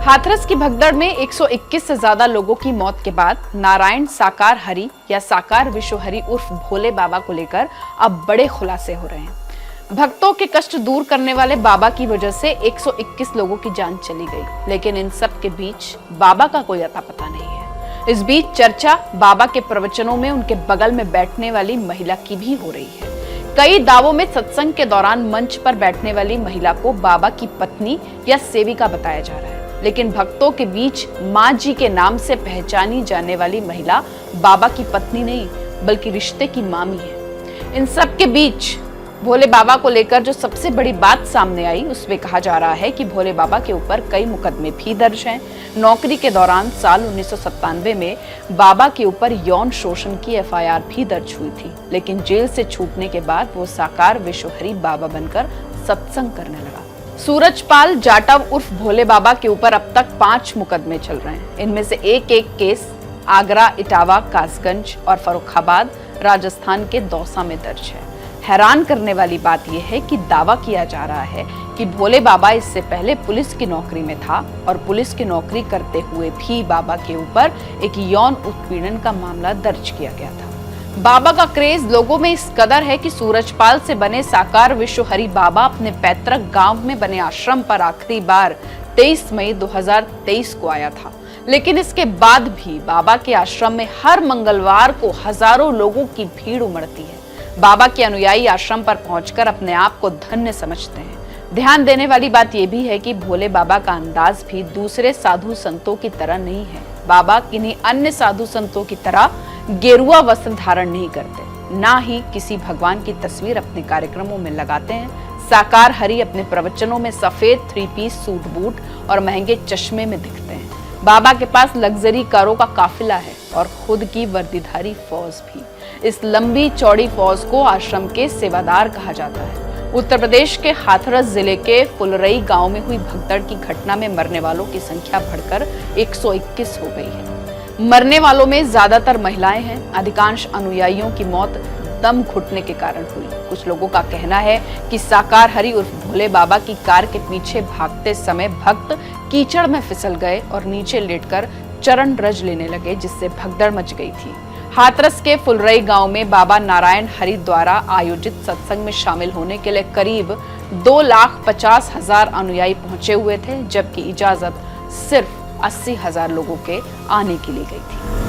हाथरस की भगदड़ में 121 से ज्यादा लोगों की मौत के बाद नारायण साकार हरि या साकार विश्व हरि उर्फ भोले बाबा को लेकर अब बड़े खुलासे हो रहे हैं। भक्तों के कष्ट दूर करने वाले बाबा की वजह से 121 लोगों की जान चली गई, लेकिन इन सब के बीच बाबा का कोई अता पता नहीं है। इस बीच चर्चा बाबा के प्रवचनों में उनके बगल में बैठने वाली महिला की भी हो रही है। कई दावों में सत्संग के दौरान मंच पर बैठने वाली महिला को बाबा की पत्नी या सेविका बताया जा रहा है, लेकिन भक्तों के बीच मां जी के नाम से पहचानी जाने वाली महिला बाबा की पत्नी नहीं बल्कि रिश्ते की मामी है। इन सब के बीच भोले बाबा को लेकर जो सबसे बड़ी बात सामने आई उसमें कहा जा रहा है कि भोले बाबा के ऊपर कई मुकदमे भी दर्ज हैं। नौकरी के दौरान साल 1997 में बाबा के ऊपर यौन शोषण की एफआईआर भी दर्ज हुई थी, लेकिन जेल से छूटने के बाद वो साकार विश्वहरि बाबा बनकर सत्संग करने लगा। सूरजपाल जाटव उर्फ भोले बाबा के ऊपर अब तक 5 मुकदमे चल रहे हैं। इनमें से एक केस आगरा, इटावा, कासगंज और फर्रुखाबाद राजस्थान के दौसा में दर्ज है। हैरान करने वाली बात यह है कि दावा किया जा रहा है कि भोले बाबा इससे पहले पुलिस की नौकरी में था और पुलिस की नौकरी करते हुए भी बाबा के ऊपर एक यौन उत्पीड़न का मामला दर्ज किया गया था। बाबा का क्रेज लोगों में इस कदर है कि सूरजपाल से बने साकार विश्वहरि बाबा अपने पैतृक गांव में बने आश्रम पर आखिरी बार 23 मई 2023 को आया था, लेकिन इसके बाद भी बाबा के आश्रम में हर मंगलवार को हजारों लोगों की भीड़ उमड़ती है। बाबा के अनुयायी आश्रम पर पहुंचकर अपने आप को धन्य समझते हैं। ध्यान देने वाली बात यह भी है कि भोले बाबा का अंदाज भी दूसरे साधु संतों की तरह नहीं है। बाबा किन्हीं अन्य साधु संतों की तरह गेरुआ वस्त्र धारण नहीं करते, ना ही किसी भगवान की तस्वीर अपने कार्यक्रमों में लगाते हैं। साकार हरि अपने प्रवचनों में सफेद 3 पीस सूट बूट और महंगे चश्मे में दिखते हैं। बाबा के पास लग्जरी कारों का काफिला है और खुद की वर्दीधारी फौज भी। इस लंबी चौड़ी फौज को आश्रम के सेवादार कहा जाता है। उत्तर प्रदेश के हाथरस जिले के फुलरई गांव में हुई भगदड़ की घटना में मरने वालों की संख्या बढ़कर 121 हो गई है। मरने वालों में ज्यादातर महिलाएं हैं। अधिकांश अनुयायियों की मौत दम घुटने के कारण हुई। कुछ लोगों का कहना है कि साकार हरि उर्फ भोले बाबा की कार के पीछे भागते समय भक्त कीचड़ में फिसल गए और नीचे लेटकर चरण रज लेने लगे, जिससे भगदड़ मच गई थी। हाथरस के फुलरई गांव में बाबा नारायण हरि द्वारा आयोजित सत्संग में शामिल होने के लिए करीब 2,50,000 अनुयायी पहुंचे हुए थे, जबकि इजाजत सिर्फ 80,000 लोगों के आने की ली गई थी।